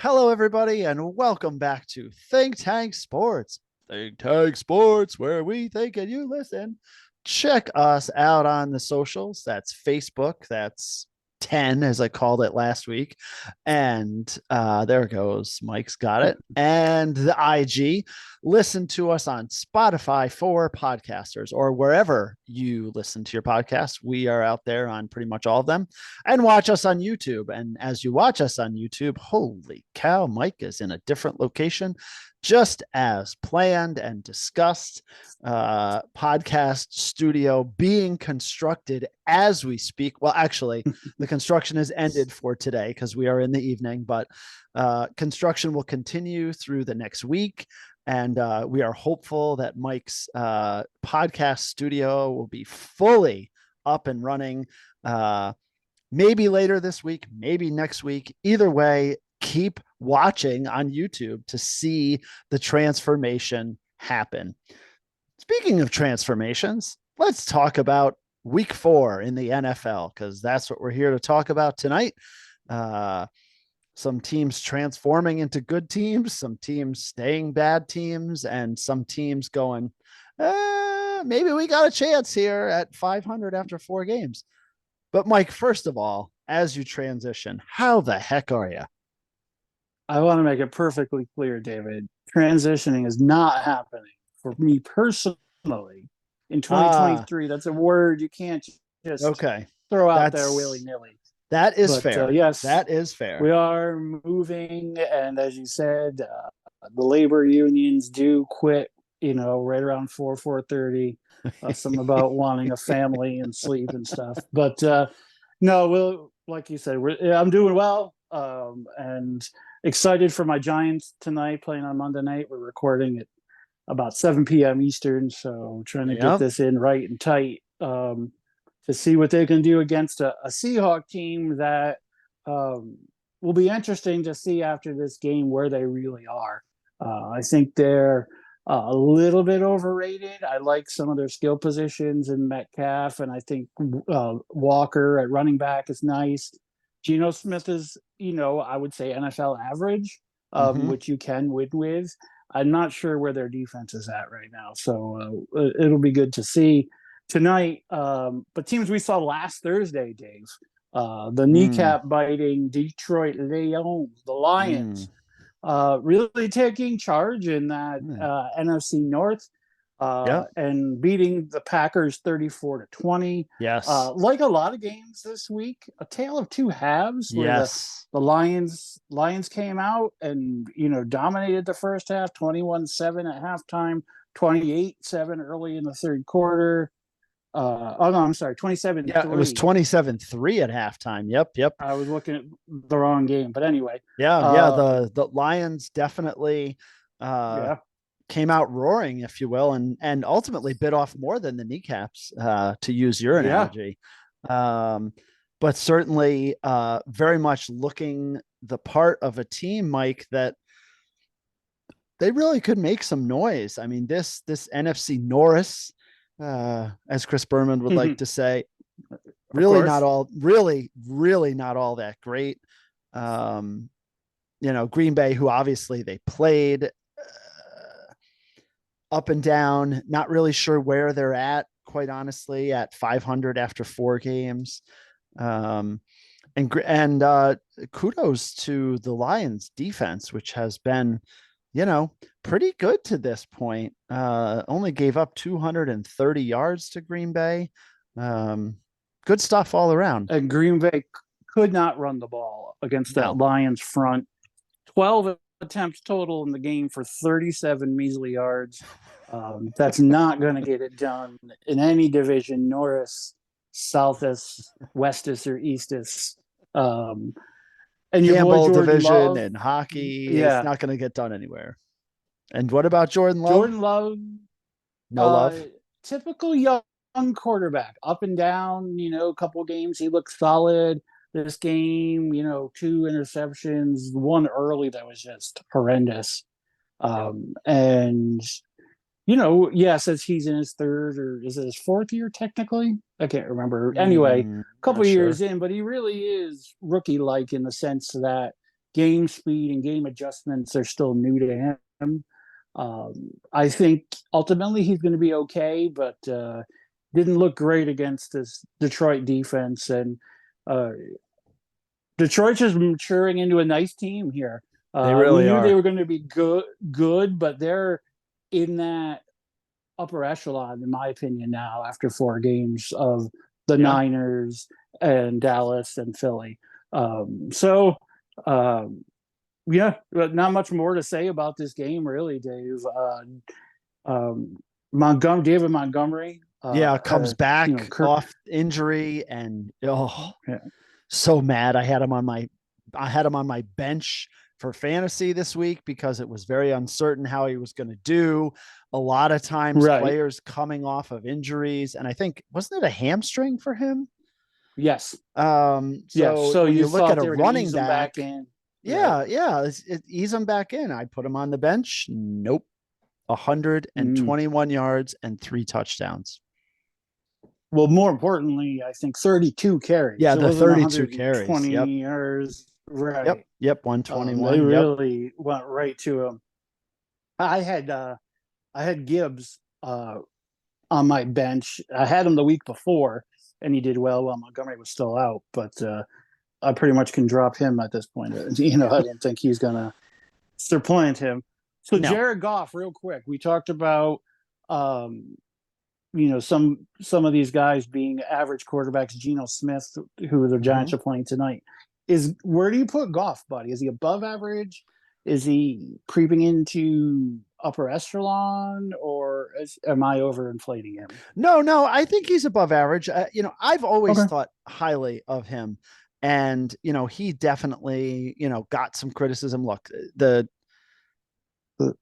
Hello, everybody, and welcome back to Think Tank Sports. Think Tank Sports, where we think and you listen. Check us out on the socials. That's Facebook. That's 10, as I called it last week. And there it goes. Mike's got it. And the IG. Listen to us on Spotify for podcasters or wherever you listen to your podcast. We are out there on pretty much all of them. And watch us on YouTube. And as you watch us on YouTube, holy cow, Mike is in a different location, just as planned and discussed. Podcast studio being constructed as we speak. Well, actually, the construction has ended for today because we are in the evening, but construction will continue through the next week. And we are hopeful that Mike's podcast studio will be fully up and running. Maybe later this week, maybe next week. Either way, keep watching on YouTube to see the transformation happen. Speaking of transformations, let's talk about week 4 in the NFL, because that's what we're here to talk about tonight. Some teams transforming into good teams, some teams staying bad teams, and some teams going, maybe we got a chance here at 500 after 4 games. But Mike, first of all, as you transition, how the heck are you? I want to make it perfectly clear, David. Transitioning is not happening for me personally in 2023. That's a word you can't just throw out there willy-nilly. That is fair. Yes, that is fair. We are moving, and as you said, the labor unions do quit, right around 4:30. Some about wanting a family and sleep and stuff. But no, like you said, I'm doing well, and excited for my Giants tonight playing on Monday night. We're recording at about 7 p.m. Eastern, so trying to get this in right and tight to see what they can do against a Seahawk team that will be interesting to see after this game where they really are. I think they're a little bit overrated. I like some of their skill positions in Metcalf, and I think Walker at running back is nice. Geno Smith is, I would say NFL average, which you can win with. I'm not sure where their defense is at right now, so it'll be good to see tonight. But teams we saw last Thursday, Dave, the kneecap biting Detroit Lions, the Lions, really taking charge in that NFC North. And beating the Packers 34-20. Yes. Like a lot of games this week, a tale of two halves where the Lions came out and, dominated the first half, 21-7 at halftime, 28-7 early in the third quarter. I'm sorry, 27-3. Yeah, it was 27-3 at halftime. Yep. I was looking at the wrong game, but anyway. The Lions definitely came out roaring, if you will, and ultimately bit off more than the kneecaps, to use your analogy. But certainly very much looking the part of a team, Mike, that they really could make some noise. I mean, this NFC Norris, as Chris Berman would like to say, really not all that great. Green Bay, who obviously they played up and down, not really sure where they're at, quite honestly, at 500 after 4 games. And kudos to the Lions defense, which has been, pretty good to this point. Only gave up 230 yards to Green Bay. Good stuff all around. And Green Bay could not run the ball against that Lions front. 12 attempts total in the game for 37 measly yards. That's not going to get it done in any division, Norris, Southest, Westest, or Eastest. And Campbell division and hockey is not going to get done anywhere. And what about Jordan Love? Jordan Love, no love. Typical young quarterback, up and down. A couple games he looked solid. This game, 2 interceptions, one early that was just horrendous. And says he's in his third, or is it his 4th year technically? I can't remember. Anyway, a couple years in, but he really is rookie-like in the sense that game speed and game adjustments are still new to him. I think ultimately he's going to be okay, but didn't look great against this Detroit defense. And uh, Detroit's just maturing into a nice team here. They We really knew they are. were going to be good, but they're in that upper echelon, in my opinion, now after 4 games of the Yeah. Niners and Dallas and Philly. So, yeah, but not much more to say about this game, really, Dave. David Montgomery, Yeah, comes back Kirk. off injury, and Yeah. so mad. I had him on my bench for fantasy this week because it was very uncertain how he was going to do. A lot of times Right. players coming off of injuries, and I think wasn't it a hamstring for him? Yes. Yes. So So when you you look thought at a they were going to running ease him back, back in, right? yeah, ease him back in. I put him on the bench. Nope. Mm. 121 yards and 3 touchdowns. Well, more importantly, I think 32 carries. Yeah, It the wasn't 32 carries. 120 Yep. yards. Right. Yep. They 121. Yep. really went right to him. I had uh, I had Gibbs on my bench. I had him the week before, and he did well while Montgomery was still out. But I pretty much can drop him at this point. I don't think he's gonna supplant him. So No. Jared Goff, real quick, we talked about um, some of these guys being average quarterbacks. Geno Smith, who the Giants Mhm. are playing tonight, is where do you put Goff, buddy? Is he above average? Is he creeping into upper echelon, or am I overinflating him? No. I think he's above average. I've always Okay. thought highly of him, and he definitely got some criticism. Look, the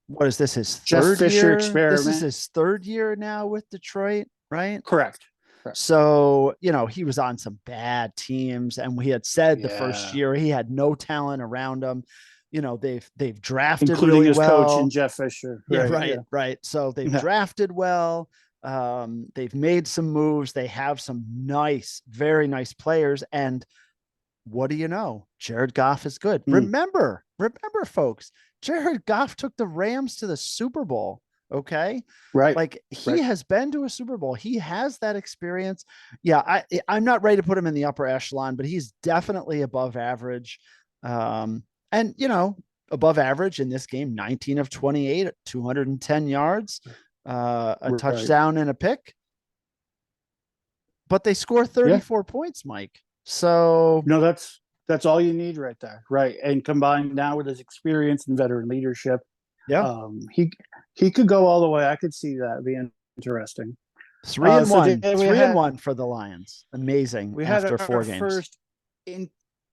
what is this? His Jeff third Fisher year. This is experiment. his third year now with Detroit, right? Correct. Correct. So, he was on some bad teams, and we had said the first Yeah. year he had no talent around him. They've drafted Including really his coach and well. Jeff Fisher. Yeah, Right. right, Yeah. right. So they've Yeah. drafted well. They've made some moves. They have some nice, very nice players. And what do you know? Jared Goff is good. Mm. Remember, folks, Jared Goff took the Rams to the Super Bowl. Okay. Right. Like he Right. has been to a Super Bowl. He has that experience. Yeah, I'm not ready to put him in the upper echelon, but he's definitely above average. And above average in this game, 19 of 28 at 210 yards, a Right. touchdown and a pick. But they score Yeah. 34 points, Mike. So No, that's all you need right there. Right. And combined now with his experience and veteran leadership, yeah, he could go all the way. I could see that being interesting. 3-1, Today 3-1 for the Lions. Amazing we had after our 4 games. first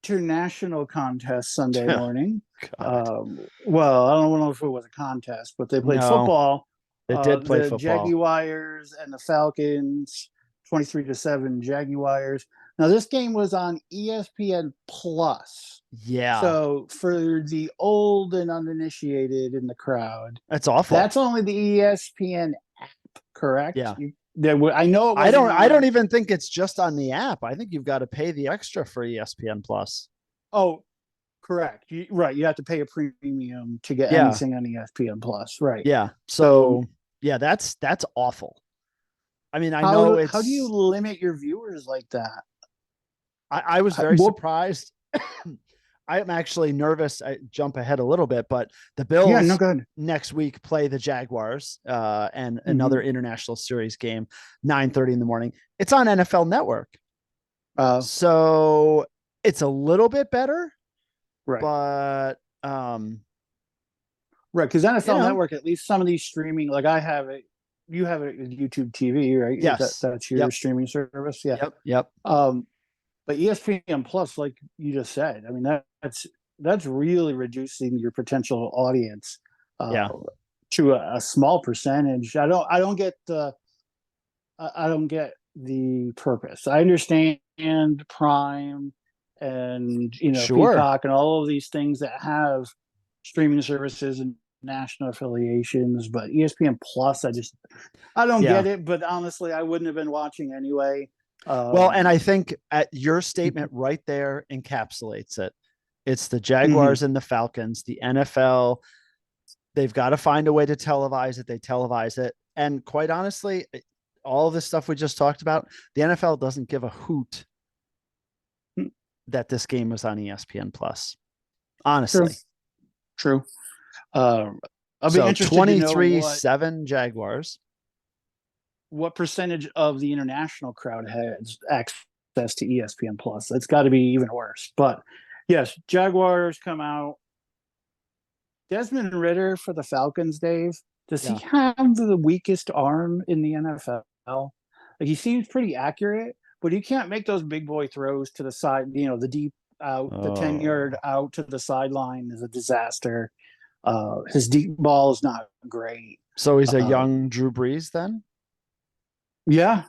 international contest Sunday morning. Well, I don't know if it was a contest, but they played No, football. they did play The football. Jaguars and the Falcons, 23-7 Jaguars. Now this game was on ESPN Plus. Yeah, So for the old and uninitiated in the crowd, that's awful. that's only the ESPN app, correct? Yeah. I know it I wasn't don't on- even think it's just on the app. I think you've got to pay the extra for ESPN Plus. Oh, correct. Right. You have to pay a premium to get Yeah. anything on ESPN Plus. Right. Yeah. So yeah, that's awful. I mean, I know it's how do you limit your viewers like that? I was very surprised. I'm actually nervous. I jump ahead a little bit, but the Bills next week play the Jaguars and another international series game, 9:30 in the morning. It's on NFL Network. So it's a little bit better. Right. But right, because NFL Network, at least some of these streaming, like I have it, you have it with YouTube TV, right? Yes. That's your streaming service. Yeah. Yep. But ESPN Plus, like you just said, I mean that's really reducing your potential audience to a small percentage. I don't get the purpose. I understand Prime and Peacock and all of these things that have streaming services and national affiliations, but ESPN Plus, I don't get it. But honestly, I wouldn't have been watching anyway. Well, and I think your statement right there encapsulates it. It's the Jaguars and the Falcons. The NFL, they've got to find a way to televise it. They televise it. And quite honestly, all this stuff we just talked about, the NFL doesn't give a hoot that this game was on ESPN Plus. Honestly. True. I'll be So interested 23-7 Jaguars. What percentage of the international crowd has access to ESPN Plus? That's got to be even worse. But yes, Jaguars come out. Desmond Ridder for the Falcons, Dave. Does he have the weakest arm in the NFL? Like, he seems pretty accurate, but he can't make those big boy throws to the side. The deep out, the 10-yard out to the sideline is a disaster. His deep ball is not great. So he's a young Drew Brees then? Yeah.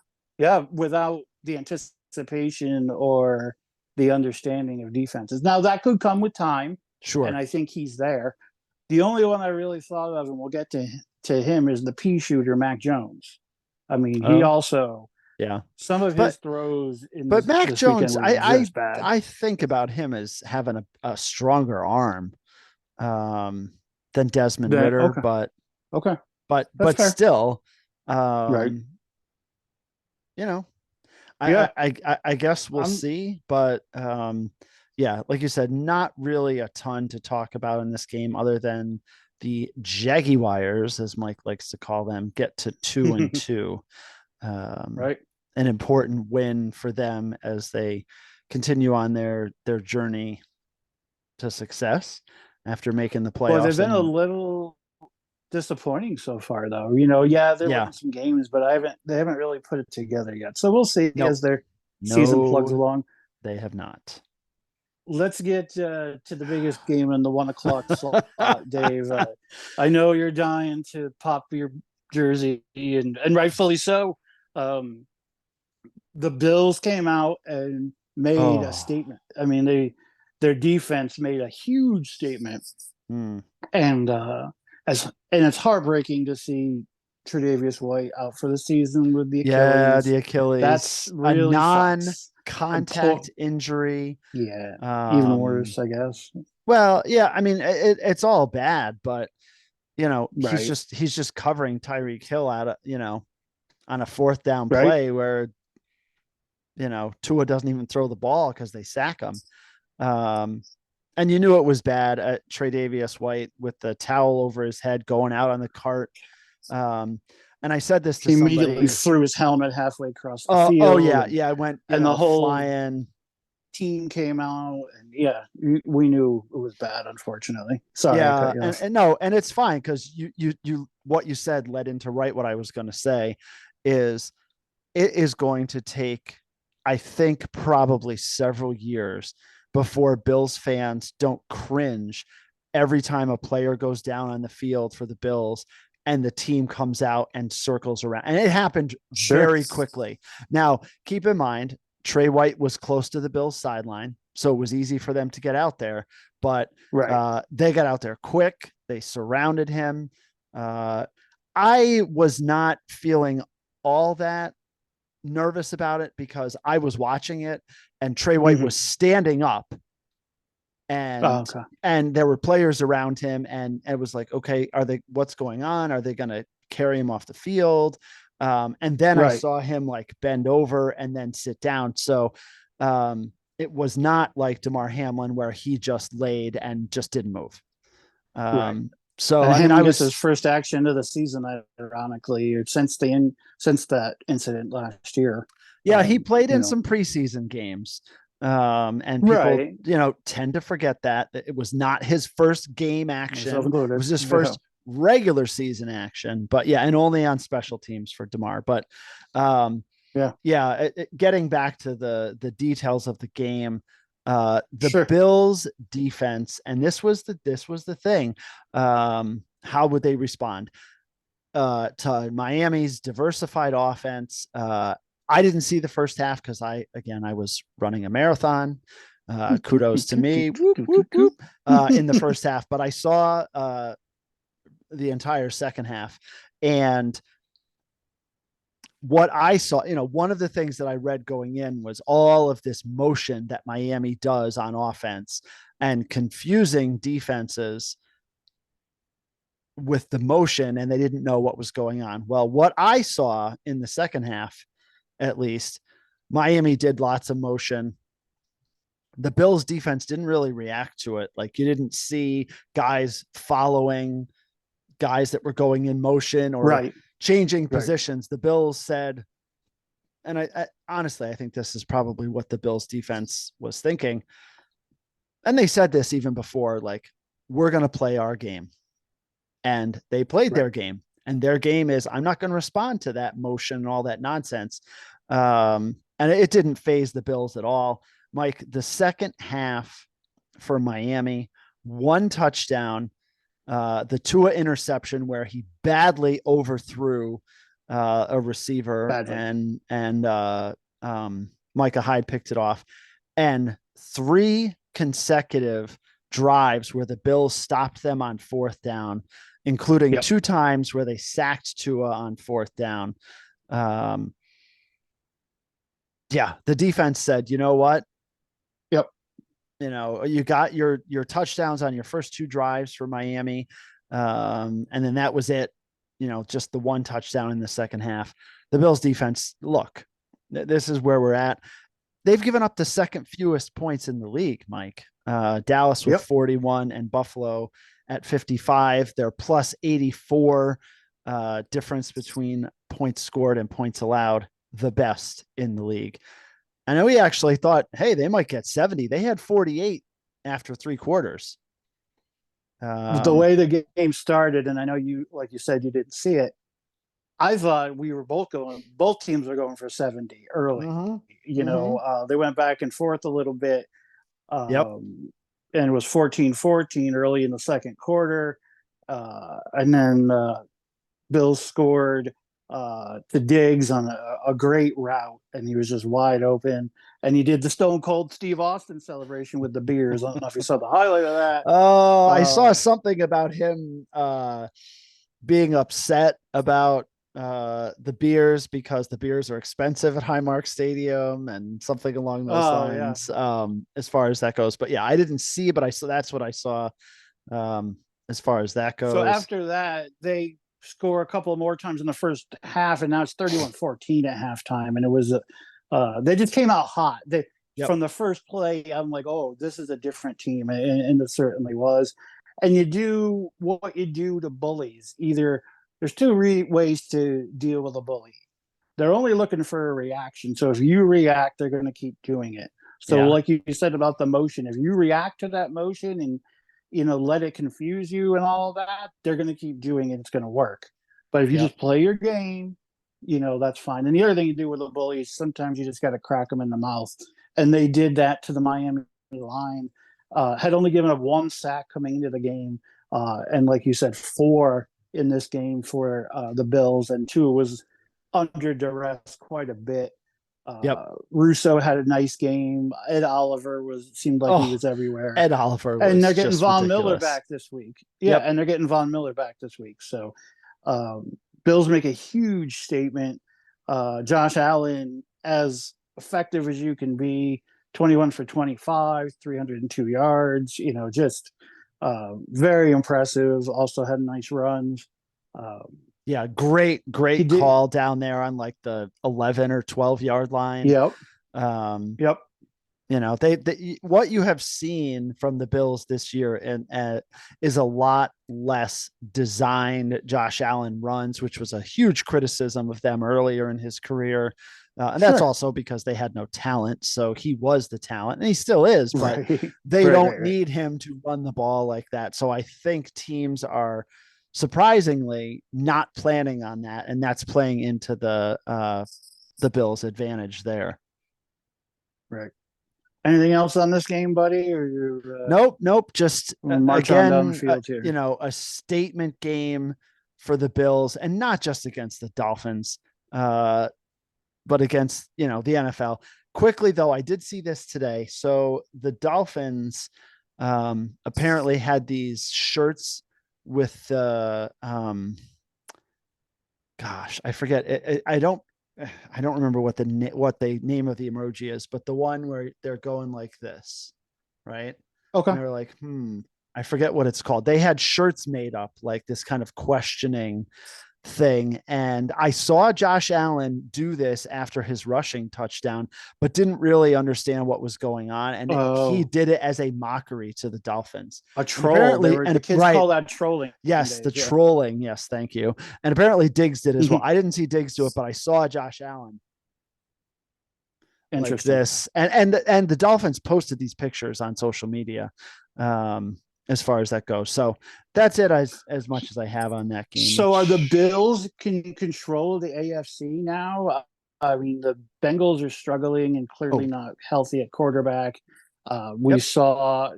Without the anticipation or the understanding of defenses. Now, that could come with time. Sure. And I think he's there. The only one I really thought of, and we'll get to him, is the pea shooter, Mac Jones. I mean, he also, some of his throws but Mac Jones, I think about him as having a stronger arm than Desmond Ridder, but still, right. I guess we'll see, but like you said, not really a ton to talk about in this game other than the Jaguars, as Mike likes to call them, get to 2-2. Right. An important win for them as they continue on their journey to success after making the playoffs. Well, they've been a little disappointing so far, though. They're winning some games, but they haven't really put it together yet. So we'll see as their season plugs along. They have not. Let's get to the biggest game in the 1:00 slot, Dave. I know you're dying to pop your jersey, and rightfully so. The Bills came out and made a statement. I mean, their defense made a huge statement, and it's heartbreaking to see Tre'Davious White out for the season with the Achilles. Yeah, the Achilles. That's really a non-contact injury. Yeah, even worse, I guess. Well, yeah, I mean, it's all bad, but he's just covering Tyreek Hill out of on a 4th down play where Tua doesn't even throw the ball because they sack him. And you knew it was bad at Tre'Davious White with the towel over his head going out on the cart. And I said this to somebody. He immediately threw his helmet halfway across the field. Oh yeah. I went and the whole flying team came out, and we knew it was bad. Unfortunately, sorry. Yeah, and it's fine because you what you said led into what I was going to say is it is going to take, I think, probably several years before Bills fans don't cringe every time a player goes down on the field for the Bills and the team comes out and circles around. And it happened very quickly. Now, keep in mind, Trey White was close to the Bills sideline, so it was easy for them to get out there, but they got out there quick. They surrounded him. I was not feeling all that nervous about it because I was watching it and Trey White was standing up and there were players around him, and it was like, okay, what's going on? Are they going to carry him off the field? And then I saw him like bend over and then sit down. So it was not like Damar Hamlin where he just laid and just didn't move. So I was his first action of the season, ironically, or since that incident last year. Yeah, he played in some preseason games. And people, tend to forget that it was not his first game action. It was his first regular season action, but and only on special teams for Damar. But getting back to the details of the game, the Bills defense, and this was the thing. How would they respond to Miami's diversified offense? I didn't see the first half because I was running a marathon. Kudos to me. Whoop, whoop, whoop, in the first half, but I saw the entire second half, and what I saw, one of the things that I read going in was all of this motion that Miami does on offense and confusing defenses with the motion, and they didn't know what was going on. Well, what I saw in the second half, at least, Miami did lots of motion. The Bills defense didn't really react to it. Like, you didn't see guys following guys that were going in motion or Right. changing Right. positions. The Bills said, and I honestly, I think this is probably what the Bills defense was thinking. And they said this even before, like, we're going to play our game. And they played their game. And their game is, I'm not going to respond to that motion and all that nonsense. And it didn't phase the Bills at all. Mike, the second half for Miami, one touchdown, the Tua interception where he badly overthrew a receiver, Badly. and Micah Hyde picked it off, and 3 consecutive drives where the Bills stopped them on fourth down, including 2 times where they sacked Tua on fourth down. Yeah, the defense said, you know what? Yep. You got your touchdowns on your first 2 drives for Miami. And then that was it, just the 1 touchdown in the second half. The Bills defense, look, this is where we're at. They've given up the second fewest points in the league, Mike. Dallas with 41 and Buffalo at 55. They're plus 84 difference between points scored and points allowed, the best in the league. I know we actually thought, hey, they might get 70. They had 48 after 3 quarters. The way the game started, and I know you, like you said, you didn't see it. I thought we were both teams were going for 70 early. They went back and forth a little bit. And it was 14-14 early in the second quarter. And then Bills scored to Diggs on a great route, and he was just wide open. And he did the Stone Cold Steve Austin celebration with the beers. I don't know if you saw the highlight of that. Oh, I saw something about him being upset about the beers because the beers are expensive at Highmark Stadium and something along those lines. Yeah. As far as that goes, but yeah, I didn't see, but I saw, that's what I saw. As far as that goes. So after that, they score a couple more times in the first half, and now it's 31-14 at halftime. And it was they just came out hot. From the first play, I'm like, oh, this is a different team, and it certainly was. And you do what you do to bullies. Either there's 2 ways to deal with a bully. They're only looking for a reaction. So if you react, they're going to keep doing it. So like you said about the motion, if you react to that motion and let it confuse you and all of that, they're going to keep doing it. It's going to work. But if you just play your game, that's fine. And the other thing you do with the bullies, sometimes you just got to crack them in the mouth. And they did that to the Miami line. Had only given up 1 sack coming into the game. And like you said, 4 in this game for the Bills, and 2 was under duress quite a bit. Russo had a nice game. Ed Oliver seemed like he was everywhere. Ed Oliver was, and they're getting Von ridiculous. Miller back this week. And they're getting Von Miller back this week. So Bills make a huge statement. Josh Allen, as effective as you can be, 21 for 25, 302 yards. Just very impressive. Also had nice runs. Great call down there on like the 11 or 12 yard line. They what you have seen from the Bills this year and is a lot less designed Josh Allen runs, which was a huge criticism of them earlier in his career. And that's also because they had no talent. So he was the talent, and he still is, but they don't need him to run the ball like that. So I think teams are surprisingly not planning on that, and that's playing into the Bills' advantage there. Right. Anything else on this game, buddy? Or Nope. Just again, down the field here. A statement game for the Bills, and not just against the Dolphins, but against the NFL. Quickly though, I did see this today. So the Dolphins apparently had these shirts with I forget. I don't I don't remember what the name of the emoji is, but the one where they're going like this, right? Okay. And they're like, I forget what it's called. They had shirts made up like this kind of questioning thing. And I saw Josh Allen do this after his rushing touchdown, but didn't really understand what was going on. And he Oh, did it as a mockery to the Dolphins. a And troll. apparently, The kids right. call that trolling. Yes, the Dave. Yeah. trolling. Yes, thank you. And apparently Diggs did as well. I didn't see Diggs do it, but I saw Josh Allen like Interesting. this. And the Dolphins posted these pictures on social media. As far as that goes. So that's it as much as I have on that game. So are the Bills can control the AFC now? I mean, the Bengals are struggling and clearly not healthy at quarterback. We saw,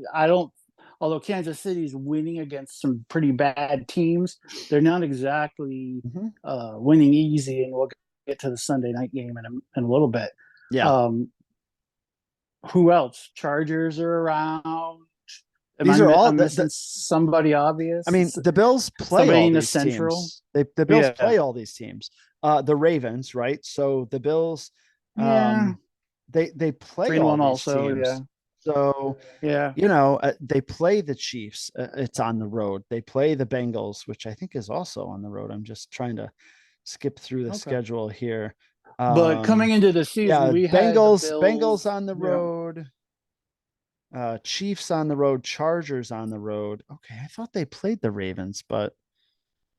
although Kansas City's winning against some pretty bad teams, they're not exactly winning easy. And we'll get to the Sunday night game in a little bit. Yeah. Who else? Chargers are around. These are all missing somebody obvious. I mean, the Bills play somebody all in the these Central. teams. The Bills play all these teams. The Ravens, right? So the Bills, they play all these also, teams. yeah. So yeah, they play the Chiefs. It's on the road. They play the Bengals, which I think is also on the road. I'm just trying to skip through the schedule here. But coming into the season, we had the Bengals on the road. Chiefs on the road, Chargers on the road. Okay, I thought they played the Ravens, but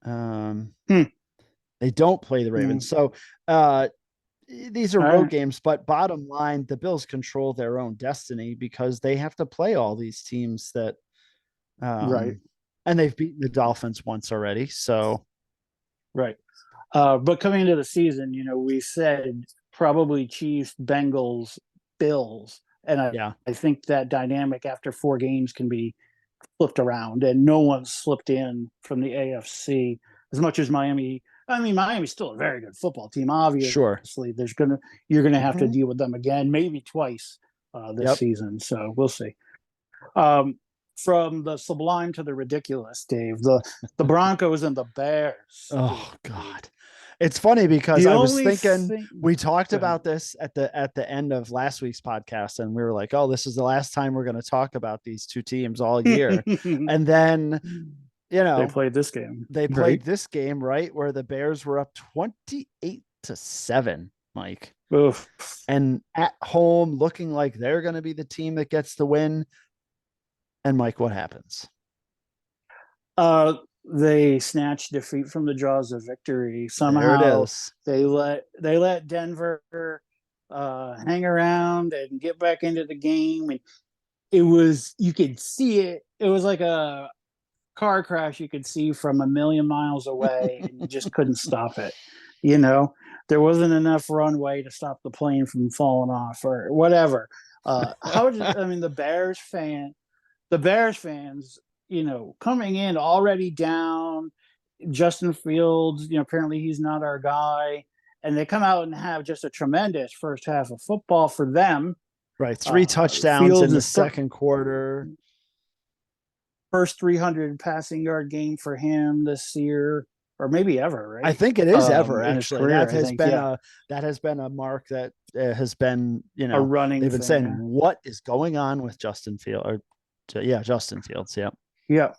they don't play the Ravens. So these are road games, but bottom line, the Bills control their own destiny because they have to play all these teams that and they've beaten the Dolphins once already. So but coming into the season, we said probably Chiefs, Bengals, Bills. And I think that dynamic after 4 games can be flipped around, and no one slipped in from the AFC as much as Miami. I mean, Miami's still a very good football team. Obviously, you're gonna have to deal with them again, maybe twice this season. So we'll see. From the sublime to the ridiculous, Dave. The Broncos and the Bears. Oh God. It's funny because I was thinking we talked about this at the end of last week's podcast, and we were like, "Oh, this is the last time we're going to talk about these two teams all year." And then, they played this game. They played this game, right, where the Bears were up 28-7, Mike. Oof. And at home, looking like they're going to be the team that gets the win. And Mike, what happens? They snatched defeat from the jaws of victory. Somehow there it is. They let Denver hang around and get back into the game, and you could see it. It was like a car crash you could see from a million miles away, and you just couldn't stop it. There wasn't enough runway to stop the plane from falling off or whatever. The Bears fans, coming in already down, Justin Fields, apparently he's not our guy. And they come out and have just a tremendous first half of football for them. Right. 3 touchdowns Fields in the second quarter. First 300 passing yard game for him this year, or maybe ever, right? I think it is ever, actually. Career, that has been a mark that has been, a running they've been saying, what is going on with Justin Fields? Justin Fields. Yeah. Yeah.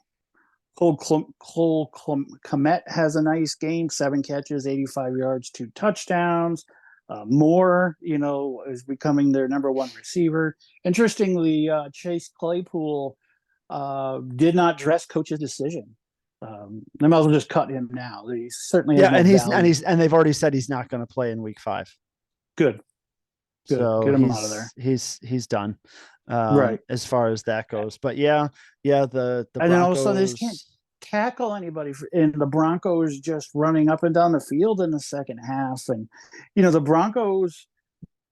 Cole Kmet has a nice game, 7 catches, 85 yards, 2 touchdowns. Moore, is becoming their number 1 receiver. Interestingly, Chase Claypool did not dress coach's decision. They might as well just cut him now. He certainly has and they've already said he's not going to play in week 5. Good. So get him out of there. He's done. As far as that goes, but the Broncos, and then all of a sudden they just can't tackle anybody, and the Broncos just running up and down the field in the second half. And the Broncos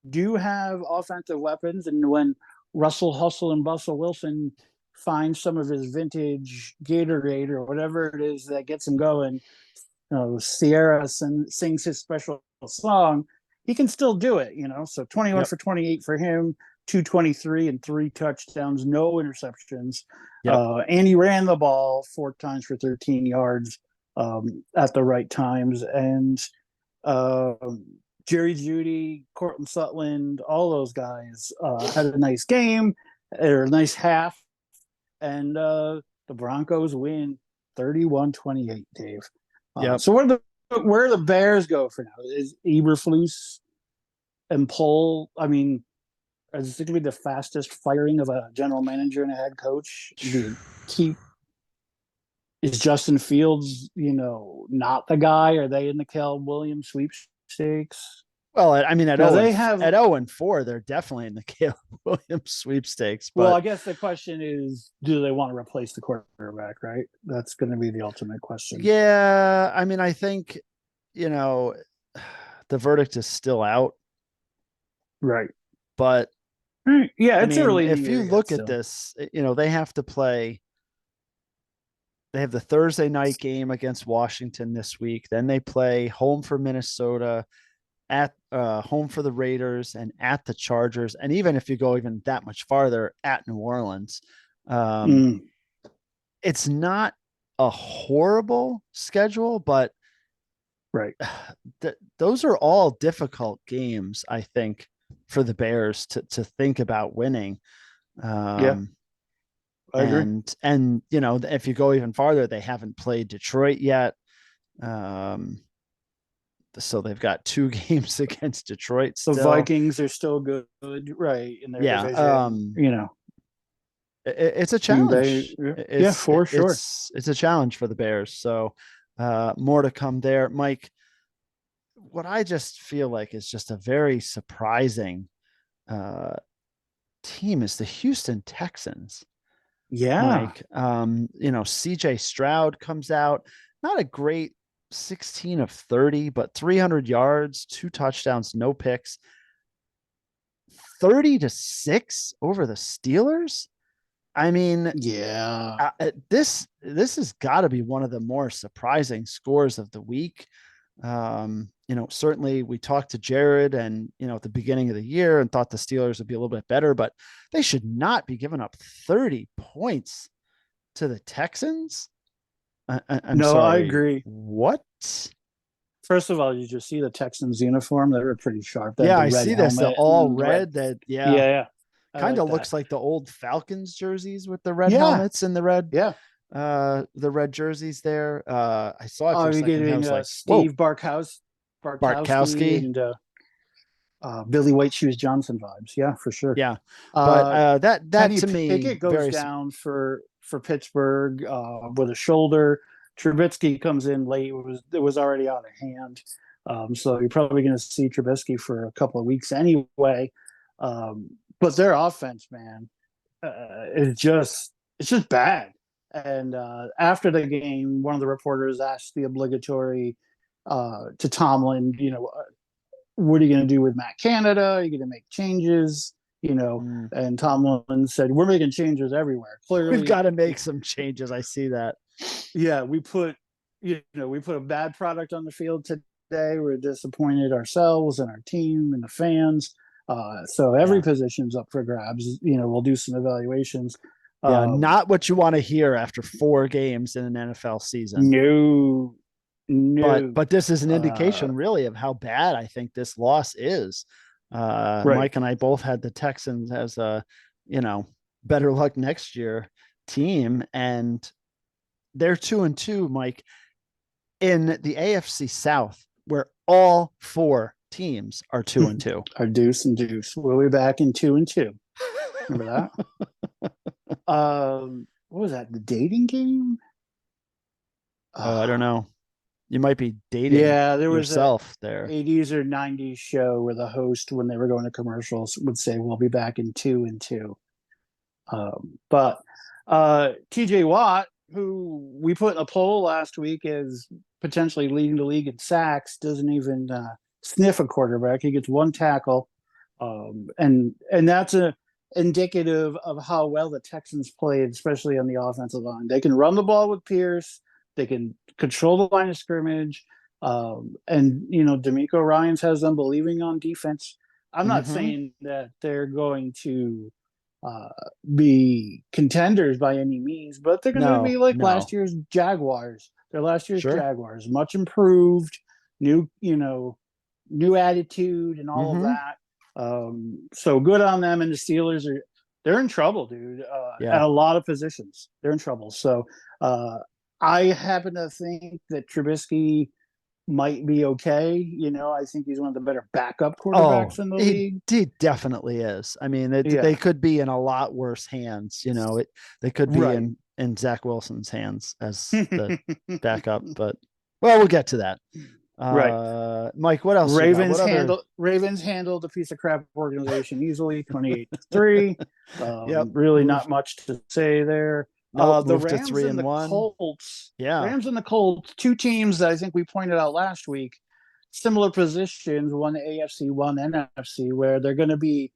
do have offensive weapons, and when Russell Hustle and Bustle Wilson find some of his vintage Gatorade or whatever it is that gets him going, Sierra sings his special song, he can still do it. So 21 for 28 for him, 223 and 3 touchdowns, no interceptions. And he ran the ball 4 times for 13 yards at the right times. And Jerry Judy, Cortland Sutton, all those guys had a nice game or a nice half, and the Broncos win 31-28, Dave. Yep. So where do the Bears go for now? Is Eberflus and Pohl, I mean, is it going to be the fastest firing of a general manager and a head coach? Do you keep is Justin Fields, not the guy? Are they in the Caleb Williams sweepstakes? Well, I mean, Now they have. at 0-4, they're definitely in the Caleb Williams sweepstakes. Well, But I guess the question is, do they want to replace the quarterback? Right, that's going to be the ultimate question. yeah, I mean, I think the verdict is still out. Right. But yeah, I it's mean, early. if you look at this, they have to play. They have the Thursday night game against Washington this week. Then they play home for Minnesota, at home for the Raiders, and at the Chargers. And even if you go even that much farther, at New Orleans. It's not a horrible schedule, but right. Those are all difficult games, I think, for the Bears to think about winning. Yeah. I agree. And if you go even farther, they haven't played Detroit yet. So they've got 2 games against Detroit still. The Vikings are still good, right, in their division. It's a challenge. For sure. It's a challenge for the Bears. So more to come there. Mike, what I just feel like is just a very surprising team is the Houston Texans. Yeah. Mike, CJ Stroud comes out, not a great 16 of 30, but 300 yards, 2 touchdowns, no picks, 30-6 over the Steelers. I mean, yeah, this has got to be one of the more surprising scores of the week. Certainly we talked to Jared and, at the beginning of the year and thought the Steelers would be a little bit better, but they should not be giving up 30 points to the Texans. I'm sorry. I agree. What? First of all, you just see the Texans uniform. They were pretty sharp. Yeah, I see this. The all red. Yeah. Kind of looks like the old Falcons jerseys with the red helmets and the red. Yeah. The red jerseys there. I saw it for a second. I was like, Steve Bartkowski and Billy White Shoes Johnson vibes. Yeah, for sure. Yeah. But that to me, Pickett goes down for Pittsburgh with a shoulder. Trubisky comes in late. It was already out of hand. So you're probably going to see Trubisky for a couple of weeks anyway. But their offense, man, it's just bad. And after the game, one of the reporters asked the obligatory to Tomlin, what are you going to do with Matt Canada? Are you going to make changes? And Tomlin said, we're making changes everywhere. Clearly, we've got to make some changes. I see that. Yeah, we put a bad product on the field today. We're disappointed ourselves and our team and the fans. So every position's up for grabs. We'll do some evaluations. Yeah, not what you want to hear after 4 games in an NFL season. No. But this is an indication really of how bad I think this loss is. Right. Mike and I both had the Texans as a, better luck next year team, and they're 2-2, Mike, in the AFC South, where all 4 teams are 2-2. Are deuce and deuce. We'll be back in 2-2. Remember that? What was that? The dating game? I don't know. You might be dating. Yeah, there was yourself there. 80s or 90s show where the host, when they were going to commercials, would say, "We'll be back in 2-2." But TJ Watt, who we put in a poll last week as potentially leading the league in sacks, doesn't even sniff a quarterback. He gets 1 tackle, and that's indicative of how well the Texans played, especially on the offensive line. They can run the ball with Pierce. They can control the line of scrimmage. And D'Amico Ryans has them believing on defense. I'm not saying that they're going to be contenders by any means, but they're going to be like last year's Jaguars. They're last year's Jaguars, much improved, new new attitude and all of Mhm. that. So good on them. And the Steelers they're in trouble, dude. At Yeah. a lot of positions, they're in trouble. So uh, I happen to think that Trubisky might be okay. I think he's one of the better backup Oh, quarterbacks in the he league. he definitely is. I mean, they Yeah, could be in a lot worse hands. They could be right. in Zach Wilson's hands as the backup. But well, we'll get to that. Right. Mike, what else you got? What other? Ravens handled a piece of crap organization easily, 28-3. Yep. Really Move. not much to say there. Nope. The Move to Rams three and and the one. Colts, Yeah. two teams that I think we pointed out last week, similar positions, one AFC, one NFC, where they're going to be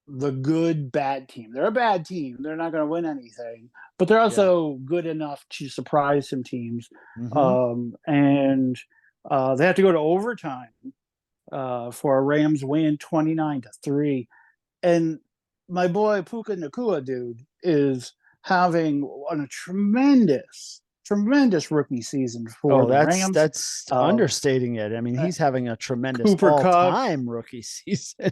the good bad team. They're a bad team. They're not going to win anything, but they're Yeah. also good enough to surprise some teams. Mm-hmm. And they have to go to overtime for a Rams win 29-3. And my boy Puka Nakua, dude, is having a tremendous rookie season for Oh, the that's Rams. that's understating it. I mean, Uh, he's having a tremendous Cooper Cup, all-time rookie season.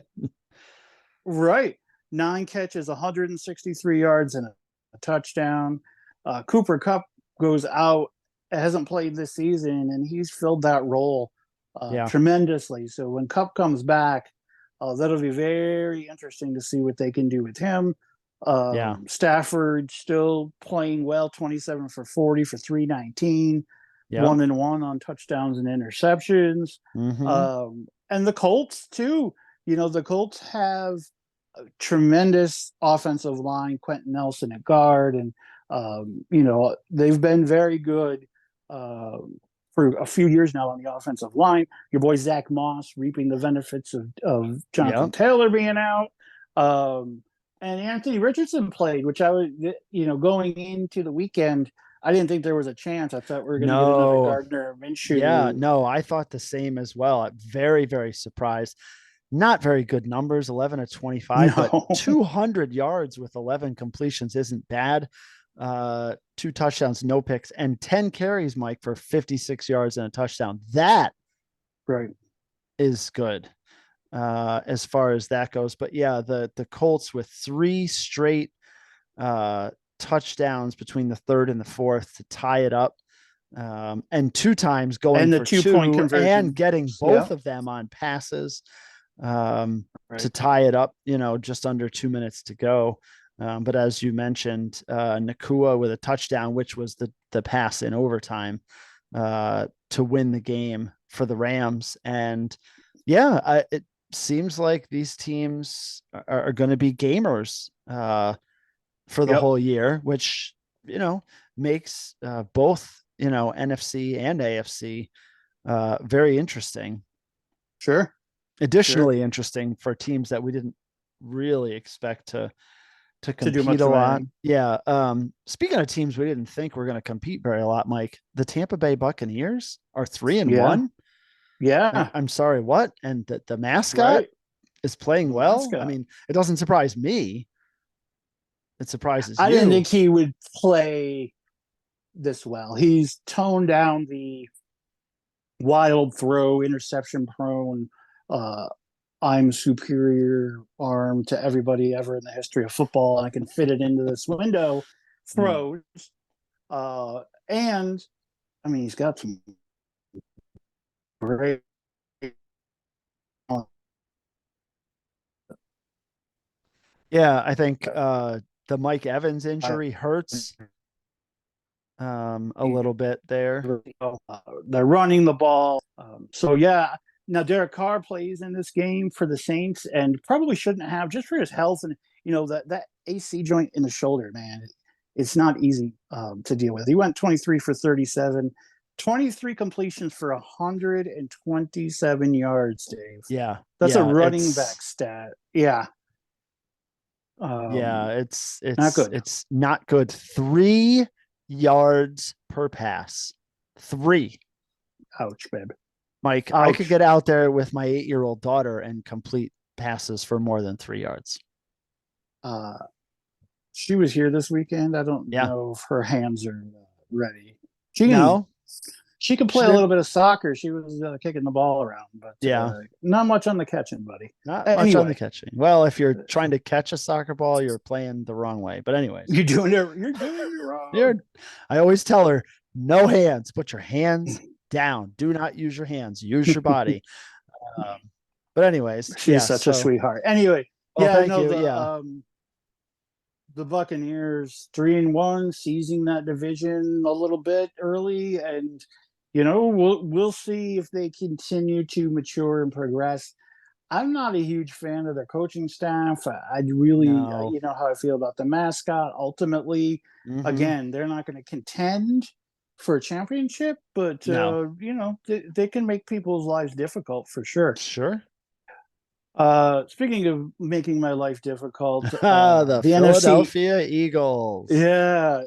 right? 9 catches, 163 yards, and a touchdown. Cooper Cup goes out, hasn't played this season, and he's filled that role Yeah. tremendously. So when Cup comes back, that'll be very interesting to see what they can do with him. Yeah. Stafford still playing well, 27 for 40 for 319, Yep. 1-1 on touchdowns and interceptions. Mm-hmm. And the Colts too. The Colts have a tremendous offensive line, Quentin Nelson at guard, and they've been very good for a few years now on the offensive line. Your boy Zach Moss reaping the benefits of Jonathan Yep. Taylor being out. And Anthony Richardson played, which I was, going into the weekend, I didn't think there was a chance. I thought we were going to get another No. Gardner Yeah. Minshew. No, I thought the same as well. I'm very, very surprised. Not very good numbers, 11 to 25, but No, 200 yards with 11 completions isn't bad. 2 touchdowns, no picks, and 10 carries, Mike, for 56 yards and a touchdown. That right. is good as far as that goes. But yeah, the Colts with 3 straight touchdowns between the third and the fourth to tie it up. And 2 times going And the for 2-point 2 and conversion. getting Yeah. both of them on passes Right. to tie it up, just under 2 minutes to go. But as you mentioned, Nakua with a touchdown, which was the pass in overtime to win the game for the Rams. And yeah, it seems like these teams are going to be gamers for the Yep. whole year, which, makes both, NFC and AFC very interesting. Sure. Additionally interesting for teams that we didn't really expect to To do compete much a of lot. anything. Yeah. Speaking of teams we didn't think were going to compete very a lot, Mike, the Tampa Bay Buccaneers are 3 and Yeah. 1. Yeah. I'm sorry, what? And the mascot Right. is playing The well. I mascot. mean, it doesn't surprise me. It surprises I didn't you. think he would play this well. He's toned down the wild throw, interception prone, uh, I'm superior arm to everybody ever in the history of football. I can fit it into this window Mm. throws. And I mean, he's got some great. Yeah, I think the Mike Evans injury hurts a little bit there. They're running the ball. So, yeah. Now, Derek Carr plays in this game for the Saints and probably shouldn't have just for his health. And, that AC joint in the shoulder, man, it's not easy to deal with. He went 23 for 37, 23 completions for 127 yards, Dave. Yeah. That's a Yeah. running back stat. Yeah. Yeah. It's Not good. it's not good. 3 yards per pass. 3. Ouch, babe. Mike, I could Ouch. get out there with my 8-year-old daughter and complete passes for more than 3 yards. She was here this weekend. I don't Yeah. know if her hands are ready. She can No. She could She play a did. little bit of soccer. She was kicking the ball around, but Yeah, not much on the catching, buddy. not much on the Anyway, catching. Well, if you're trying to catch a soccer ball, you're playing the wrong way. But anyways, you're doing it wrong. you're. I always tell her, no hands. Put your hands down. Do not use your hands. Use your body. Um, but anyways, She's yeah. such a So, sweetheart. Anyway, well, yeah, thank no, you. Yeah, the Buccaneers 3-1, seizing that division a little bit early, and we'll see if they continue to mature and progress. I'm not a huge fan of their coaching staff. I really, no. how I feel about the mascot. Ultimately, Hmm. again, they're not going to contend for a championship, but No. they can make people's lives difficult for sure. Sure. Speaking of making my life difficult, The the NFC, Philadelphia Eagles. yeah,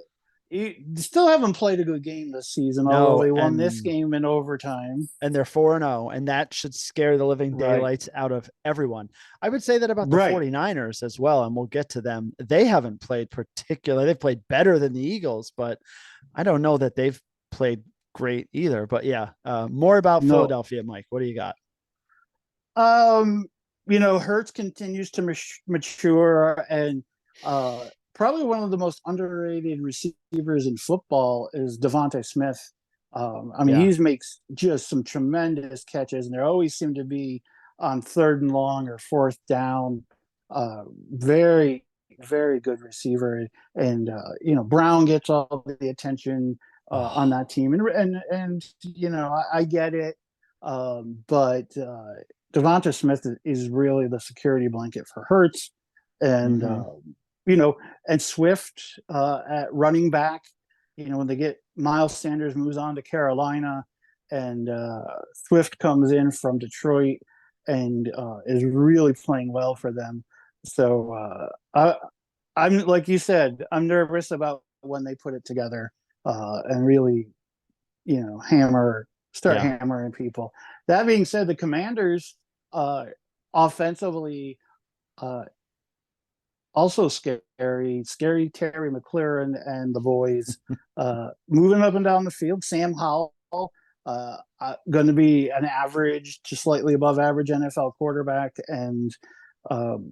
still haven't played a good game this season, although No, they won this game in overtime. and they're 4-0, and that should scare the living Right, daylights out of everyone. I would say that about the right. 49ers as well, and we'll get to them. They haven't played particularly. They've played better than the Eagles, but I don't know that they've played great either. But yeah, more about No, Philadelphia, Mike. What do you got? um, Hertz continues to mature, and probably one of the most underrated receivers in football is Devontae Smith. I mean, Yeah. he makes just some tremendous catches, and there always seem to be on 3rd and long or 4th down. Very, very good receiver, and Brown gets all the attention on Oh, that team, and I get it, but Devonta Smith is really the security blanket for Hurts, and mm-hmm. you know, and Swift at running back. When they get Miles Sanders moves on to Carolina, and Swift comes in from Detroit and is really playing well for them. So I'm like you said, I'm nervous about when they put it together and really, start Yeah. hammering people. That being said, the Commanders uh, offensively uh, also scary Terry McLaurin and the boys moving up and down the field. Sam Howell, going to be an average to slightly above average NFL quarterback, and um,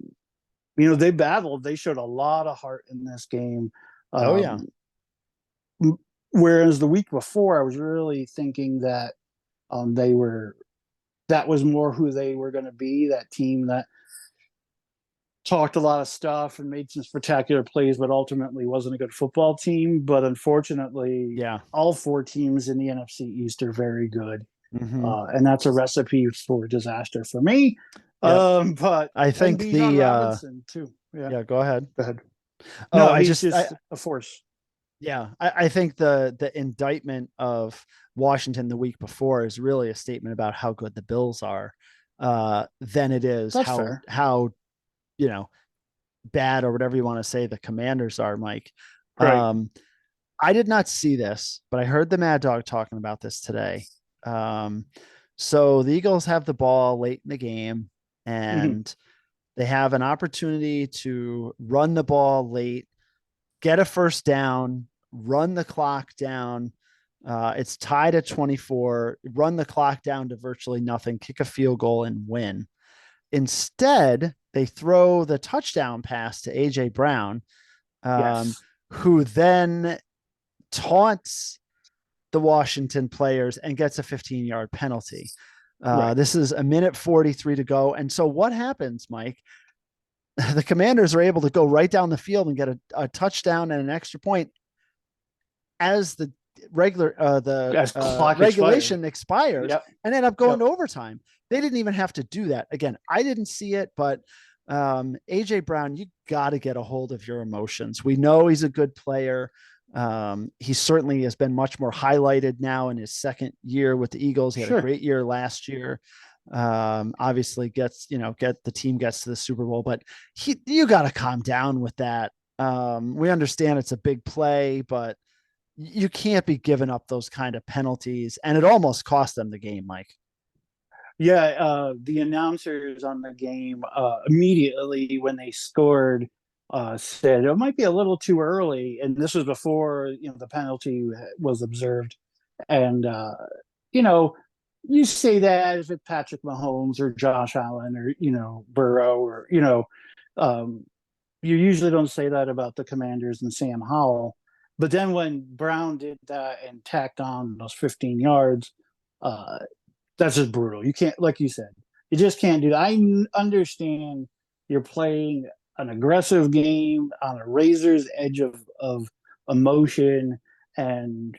they battled. They showed a lot of heart in this game. Oh yeah. Um, Whereas the week before, I was really thinking that they were that was more who they were going to be. That team that talked a lot of stuff and made some spectacular plays, but ultimately wasn't a good football team. But unfortunately, Yeah. all 4 teams in the NFC East are very good, Mm-hmm. and that's a recipe for disaster for me. Yep. But I and think Bijan the Robinson too. Yeah, yeah, go ahead. go ahead. Oh, No, I he's just I just a force. yeah, I think the indictment of Washington the week before is really a statement about how good the Bills are, than it is That's how fair. you know bad or whatever you want to say the Commanders are, Mike. Right. Um, I did not see this, but I heard the Mad Dog talking about this today. Um, so the Eagles have the ball late in the game, Mm-hmm. and they have an opportunity to run the ball late, get a first down, run the clock down. It's tied at 24, run the clock down to virtually nothing, kick a field goal and win. Instead, they throw the touchdown pass to AJ Brown, um, Yes. who then taunts the Washington players and gets a 15-yard penalty. Right. This is a minute 43 to go. And so what happens, Mike? The Commanders are able to go right down the field and get a touchdown and an extra point as the As clock expired. regulation expires, Yep. and end up going Yep. to overtime. They didn't even have to do that. Again, I didn't see it, but AJ Brown, you got to get a hold of your emotions. We know he's a good player. He certainly has been much more highlighted now in his second year with the Eagles. He had a Sure. great year last year. Obviously get the team gets to the Super Bowl, but you got to calm down with that. We understand it's a big play, but you can't be giving up those kind of penalties. And it almost cost them the game, Mike. Yeah, the announcers on the game immediately when they scored said it might be a little too early, and this was before the penalty was observed. And you know, you say that if it's Patrick Mahomes or Josh Allen or Burrow or um, you usually don't say that about the Commanders and Sam Howell. But then when Brown did that and tacked on those 15 yards, uh, that's just brutal. You can't, like you said, you just can't do that. I understand you're playing an aggressive game on a razor's edge of emotion and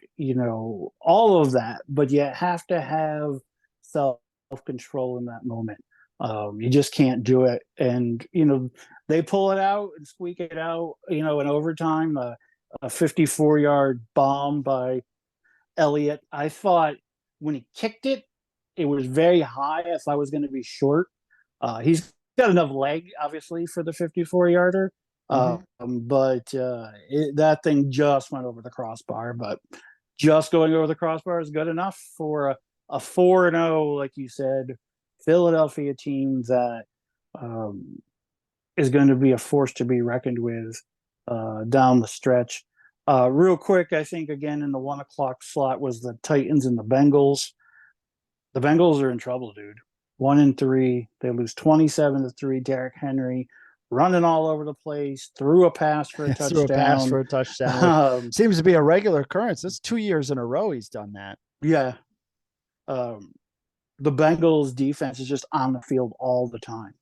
all of that, but you have to have self control in that moment. You just can't do it, and they pull it out and squeak it out. In overtime, a 54-yard bomb by Elliott. I thought when he kicked it, it was very high. If I was going to be short, he's got enough leg, obviously, for the 54-yarder. But that thing just went over the crossbar. But just going over the crossbar is good enough for a 4-0, like you said, Philadelphia team that is going to be a force to be reckoned with down the stretch. Real quick, I think again in the 1 o'clock slot was the Titans and the Bengals. The Bengals are in trouble, dude. 1-3. They lose 27-3. Derrick Henry running all over the place, threw a pass for a touchdown. Threw a pass for a touchdown. Seems to be a regular occurrence. It's 2 years in a row he's done that. Yeah. The Bengals defense is just on the field all the time.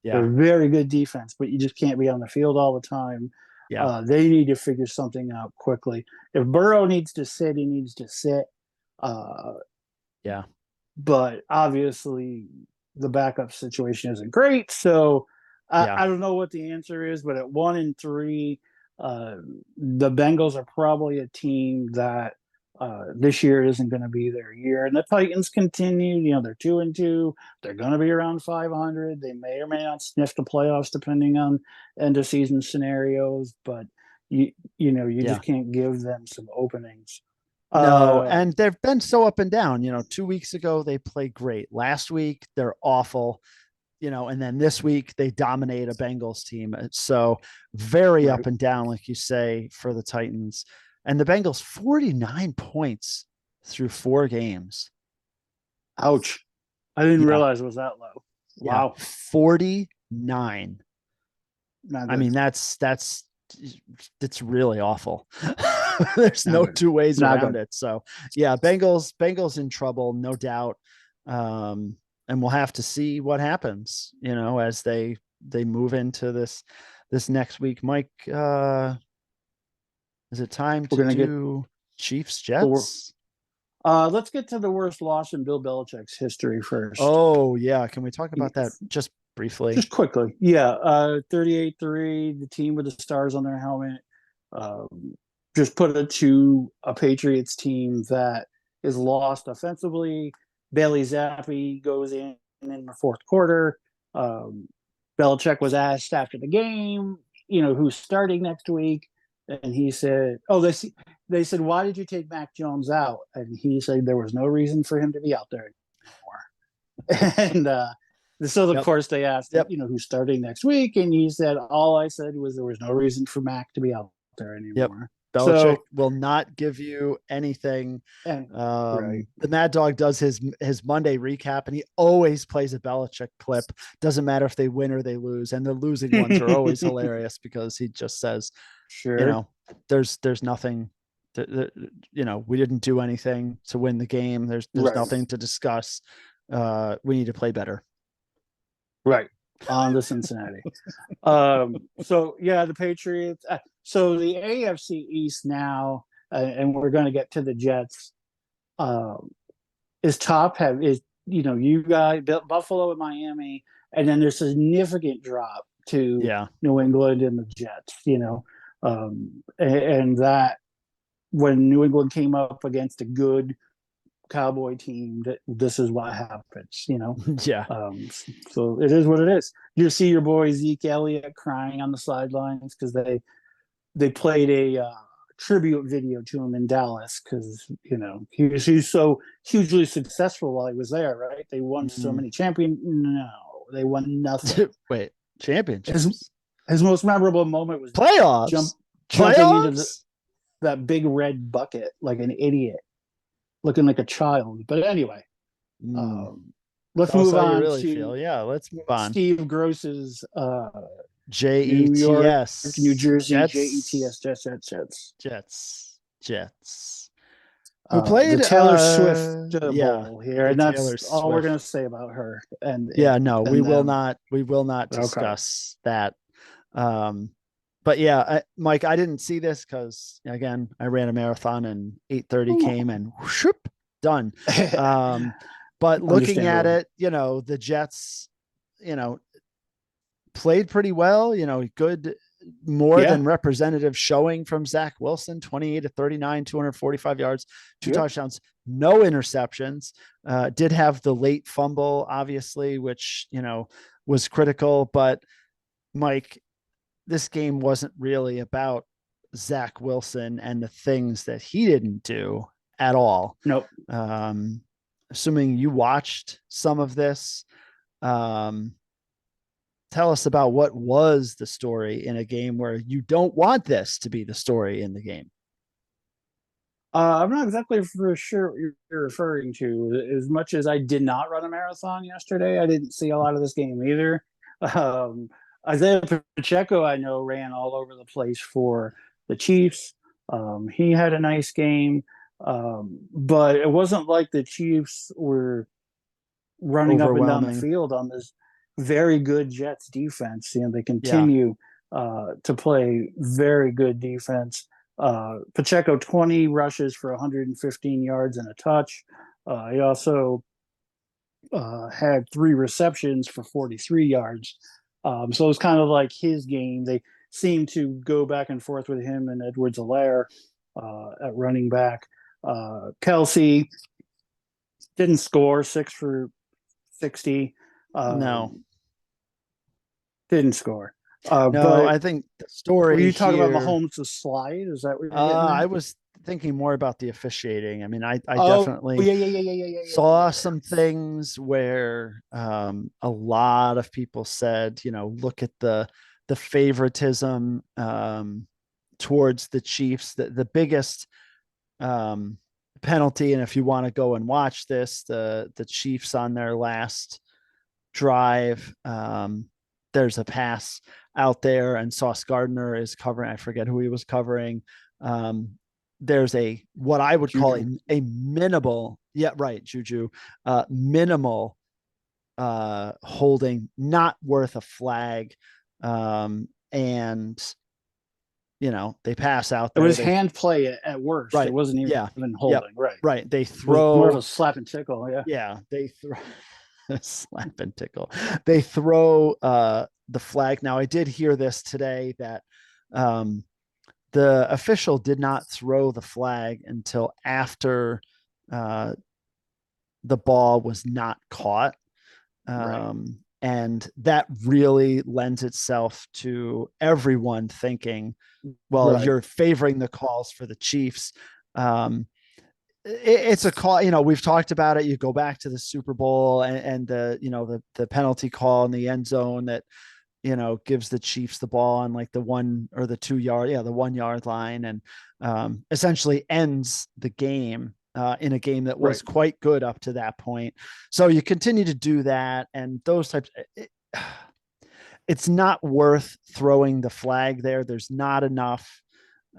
Yeah. They're very good defense, but you just can't be on the field all the time. Yeah. They need to figure something out quickly. If Burrow needs to sit, he needs to sit. Yeah. But obviously the backup situation isn't great. So I don't know what the answer is, but at 1-3, the Bengals are probably a team that this year isn't going to be their year. And the Titans continue, they're 2-2. They're going to be around 500. They may or may not sniff the playoffs depending on end of season scenarios, but you just can't give them some openings. No, and they've been so up and down. 2 weeks ago they played great. Last week they're awful. And then this week they dominate a Bengals team. So very up and down, like you say, for the Titans. And the Bengals 49 points through 4 games. Ouch. I didn't realize it was that low. Wow. 49. I mean, that's really awful. There's no two ways around it. So yeah, Bengals in trouble, no doubt. And we'll have to see what happens, as they move into this next week. Mike, is it time to do Chiefs Jets? Let's get to the worst loss in Bill Belichick's history first. Oh yeah. Can we talk about that just briefly? Just quickly. Yeah. 38-3, the team with the stars on their helmet. Just put it to a Patriots team that is lost offensively. Bailey Zappi goes in the fourth quarter. Belichick was asked after the game, who's starting next week. And he said, they said, why did you take Mac Jones out? And he said there was no reason for him to be out there anymore. And so, of course, they asked, who's starting next week. And he said, all I said was there was no reason for Mac to be out there anymore. Yep. Belichick will not give you anything. The Mad Dog does his Monday recap, and he always plays a Belichick clip. Doesn't matter if they win or they lose, and the losing ones are always hilarious because he just says, there's nothing. We didn't do anything to win the game. There's nothing to discuss. We need to play better. Right. On to Cincinnati. The Patriots. So the AFC East now, and we're going to get to the Jets, is top heavy. You guys, Buffalo and Miami, and then there's a significant drop to New England and the Jets. And that when New England came up against a good Cowboy team, that this is what happens. So it is what it is. You see your boy Zeke Elliott crying on the sidelines because they played a tribute video to him in Dallas because he's so hugely successful while he was there, right? They won so many No, they won nothing. Wait, championships. His most memorable moment was playoffs. Jumping into that big red bucket like an idiot. looking like a child. But anyway, Mm, let's tell us move how you on really to feel. Yeah, let's move on. Steve Gross's New York, New Jets, Jersey, Jets, Jets, Jets, Jets, Jets. Jets. Who The played? Taylor Swift Yeah, Bowl here, the and Taylor that's all we're Swift. gonna say about her Yeah, no, we and will them. not. We will not Okay. discuss that. Um, but yeah, Mike, I didn't see this because again, I ran a marathon and 8:30 came and whoop, done. Um, but looking at Understandable. it, the Jets, you know, played pretty well, good, more Yeah. than representative showing from Zach Wilson, 28 to 39, 245 yards, two Yep. touchdowns, no interceptions. Did have the late fumble, obviously, which, was critical. But Mike, this game wasn't really about Zach Wilson and the things that he didn't do at all. Nope. Um, Assuming you watched some of this, um, tell us about what was the story in a game where you don't want this to be the story in the game. I'm not exactly for sure what you're referring to. As much as I did not run a marathon yesterday, I didn't see a lot of this game either. Um, Isaiah Pacheco, I know, ran all over the place for the Chiefs. He had a nice game, but it wasn't like the Chiefs were running up and down the Overwhelming. field on this very good Jets defense. They Yeah. continue to play very good defense. Pacheco 20 rushes for 115 yards and a touch. He also had 3 receptions for 43 yards. So it was kind of like his game. They seemed to go back and forth with him and Edwards-Helaire at running back. Kelsey didn't score, 6 for 60. No, Didn't score. no, But I think the were story you talking about here, Mahomes' slide? Is that what you're getting I at? was thinking more about the officiating. I mean, I Oh, definitely yeah, yeah, yeah, yeah, yeah, yeah, yeah, yeah, saw yeah. some things where a lot of people said, look at the favoritism towards the Chiefs. The biggest um, penalty, and if you want to go and watch this, the Chiefs on their last drive, there's a pass out there, and Sauce Gardner is covering. I forget who he was covering. Um, there's what I would call Juju. a minimal, yeah, right, Juju, minimal holding, not worth a flag. And they pass out It there. was They hand play at worst. It Right. wasn't Yeah. even Yep. holding. Right. Right. They It was more of a throw. slap and tickle. Yeah. Yeah. They throw. Slap and tickle. They throw the flag. Now, I did hear this today that um, the official did not throw the flag until after uh, the ball was not caught. Right. And that really lends itself to everyone thinking, well, Right. you're favoring the calls for the Chiefs. Um, it's a call, we've talked about it. You go back to the Super Bowl and the penalty call in the end zone that, gives the Chiefs the ball on like the 1 or the 2 yard, the 1 yard line, and essentially ends the game in a game that was Right. quite good up to that point. So you continue to do that, and those types. It's not worth throwing the flag there. There's not enough.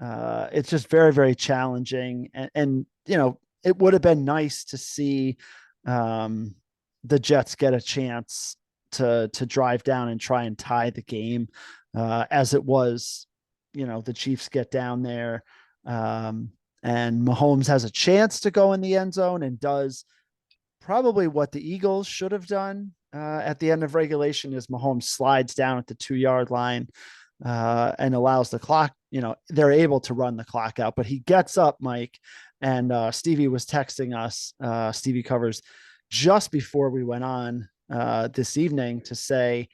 It's just very, very challenging. And it would have been nice to see the Jets get a chance to drive down and try and tie the game as it was, the Chiefs get down there. And Mahomes has a chance to go in the end zone and does probably what the Eagles should have done at the end of regulation is Mahomes slides down at the 2 yard line and allows the clock, they're able to run the clock out, but he gets up, Mike, and Stevie was texting us, Stevie Covers, just before we went on this evening to say,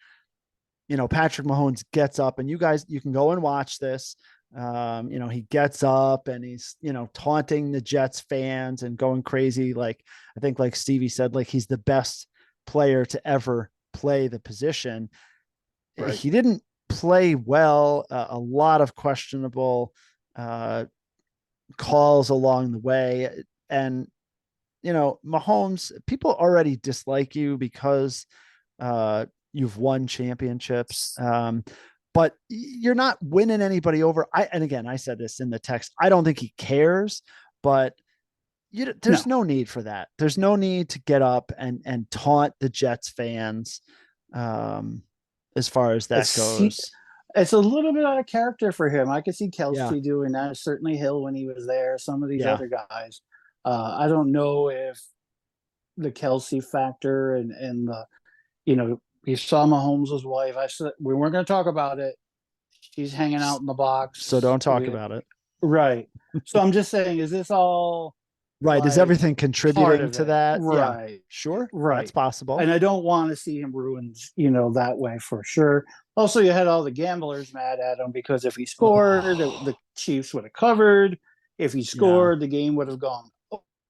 Patrick Mahomes gets up, and you can go and watch this. He gets up and he's, taunting the Jets fans and going crazy. Like, I think, like Stevie said, like he's the best player to ever play the position. Right. He didn't play well, a lot of questionable calls along the way. And Mahomes, people already dislike you because you've won championships. But you're not winning anybody over. And again, I said this in the text. I don't think he cares, but there's no need for that. There's no need to get up and taunt the Jets fans. As far as that goes, it's a little bit out of character for him. I could see yeah, Kelsey doing that. Certainly Hill when he was there. Some of these yeah, other guys. I don't know if the Kelsey factor and the, you saw Mahomes' wife. I said we weren't going to talk about it. She's hanging out in the so box. don't talk about it. Right. So I'm just saying, is this all Right. Is like everything part contributing of to it? that? Yeah, Right. sure. That's Right. possible. And I don't want to see him ruined, that way for sure. Also, you had all the gamblers mad at him because if he scored, the Chiefs would have covered. If he Yeah. scored, the game would have gone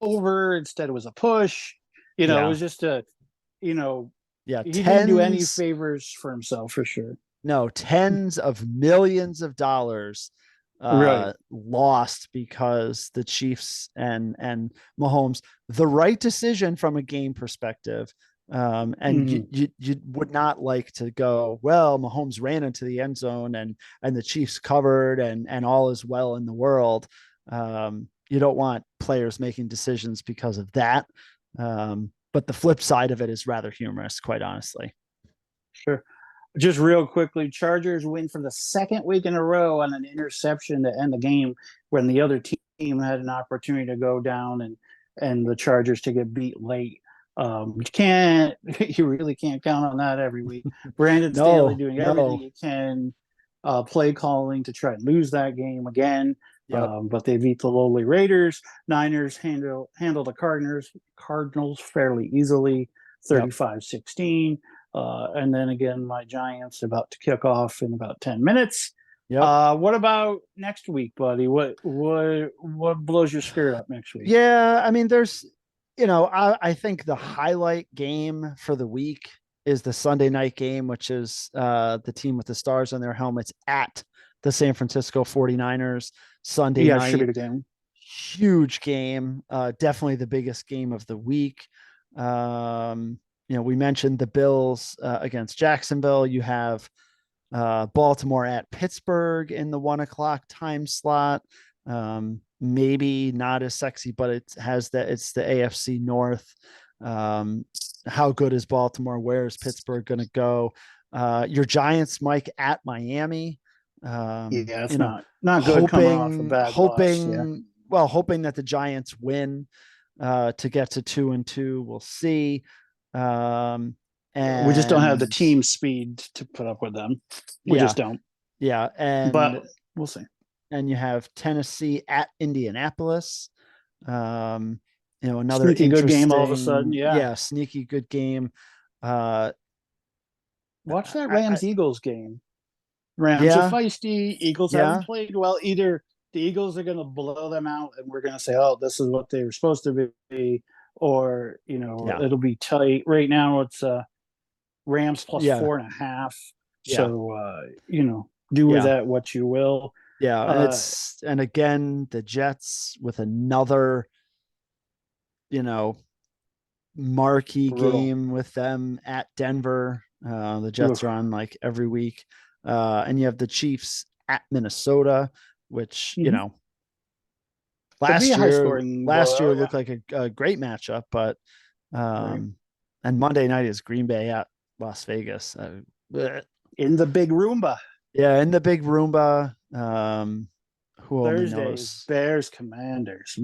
over. Instead, it was a push. It Yeah. was just you know, Yeah. he didn't do any Tens, favors for himself for sure. no, tens of millions of dollars Right. lost because the Chiefs and Mahomes, the right decision from a game perspective. And Mhm. you would not like to go, well, Mahomes ran into the end zone and the Chiefs covered and all is well in the world. You don't want players making decisions because of that. But the flip side of it is rather humorous, quite honestly. Sure. Just real quickly, Chargers win for the second week in a row on an interception to end the game when the other team had an opportunity to go down and the Chargers to get beat late. You really can't count on that every week. Brandon Staley No, doing everything no. he can, play calling to try and lose that game again. Yep. But they beat the lowly Raiders. Niners handle the Cardinals fairly easily, Yep. 35-16. And then again, my Giants about to kick off in about 10 minutes. Yep. What about next week, buddy? What blows your spirit up next week? Yeah. I mean, I think the highlight game for the week is the Sunday night game, which is the team with the stars on their helmets at the San Francisco 49ers Sunday Yeah, it should be night. the game. Huge game. Definitely the biggest game of the week. We mentioned the Bills against Jacksonville. You have Baltimore at Pittsburgh in the 1 o'clock time slot. Maybe not as sexy, but it's the AFC North. How good is Baltimore? Where is Pittsburgh going to go? Your Giants, Mike, at Miami. Yeah, it's not good coming off a bad loss. Yeah, hoping that the Giants win to get to 2-2. We'll see. we just don't have the And team speed to put up with them. We yeah, just don't. yeah, But we'll see. and you have Tennessee at Indianapolis. Another Sneaky good game all of a interesting, sudden. Yeah, sneaky good game. Uh, watch that I, Rams Eagles game. Rams are yeah, feisty. Eagles yeah, haven't played well. Either the Eagles are going to blow them out, and we're going to say, "Oh, this is what they were supposed to be," or yeah, it'll be tight. Right now, it's Rams plus yeah, 4.5. yeah, So do with yeah, that what you will. yeah. Uh, And again, the Jets with another, you know, marquee brutal. game with them at Denver. The Jets Oof. are on like every week. And you have the Chiefs at Minnesota, which, Mhm. Could be a last high year scoring last year blowout. Yeah, looked like a great matchup, but right. and Monday night is Green Bay at Las Vegas. In the big Roomba. Yeah, in the big Roomba. Who only Thursdays, knows? Bears, Commanders.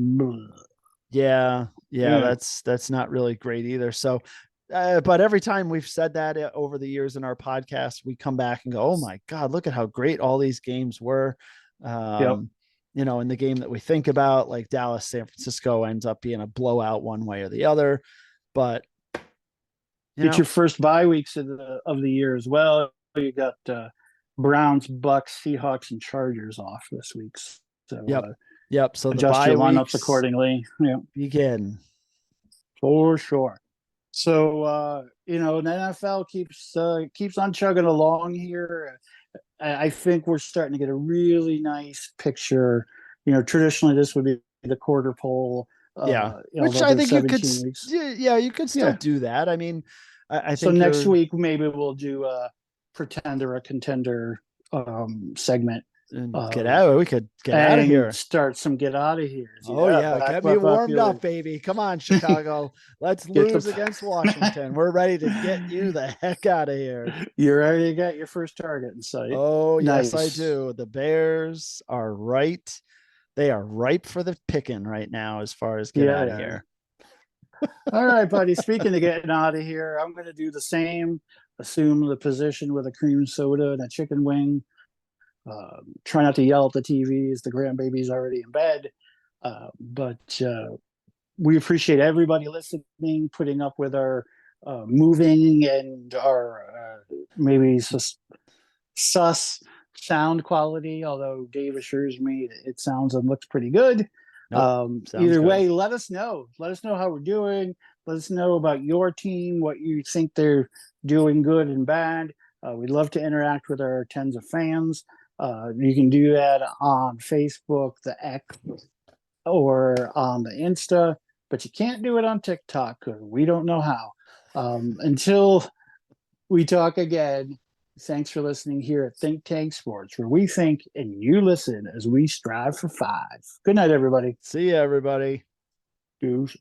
Yeah, yeah, Yeah. that's not really great either. So, but every time we've said that over the years in our podcast, we come back and go, "Oh my God, look at how great all these games were." Yep. Um, in the game that we think about, like Dallas, San Francisco ends up being a blowout one way or the other. But Get your first bye weeks of the year as well. You got Browns, Bucks, Seahawks, and Chargers off this week. So yep, yep. So the adjust bye your lineups weeks accordingly. Yeah, begin. for sure. So the NFL keeps on chugging along here. I think we're starting to get a really nice picture. Traditionally this would be the quarter pole Yeah, which although I there's think you could, 17 weeks. yeah, you could still Yeah. do that. I mean, I So think next you're week maybe we'll do a pretender, a contender segment, get um, out. We could get out of and here. start some get out of here. Oh Yeah, yeah, get me buck up warmed your up, baby. Come on, Chicago. Let's get lose the. against Washington. We're ready to get you the heck out of here. You already got your first target in sight. Oh, yes, I Nice. do. The Bears are right. They are ripe for the picking right now as far as get Yeah, out of yeah. here. All right, buddy. Speaking of getting out of here, I'm going to do the same. Assume the position with a cream soda and a chicken wing. Try not to yell at the TVs. The grandbaby's already in bed. But we appreciate everybody listening, putting up with our moving and our maybe sus sound quality, although Dave assures me it sounds and looks pretty good. Nope. Sounds Either good. way, let us know. Let us know how we're doing. Let us know about your team, what you think they're doing good and bad. We'd love to interact with our tens of fans. You can do that on Facebook, the X, or on the Insta, but you can't do it on TikTok because we don't know how. Until we talk again, thanks for listening here at Think Tank Sports, where we think and you listen as we strive for five. Good night, everybody. See you, everybody. Deuces.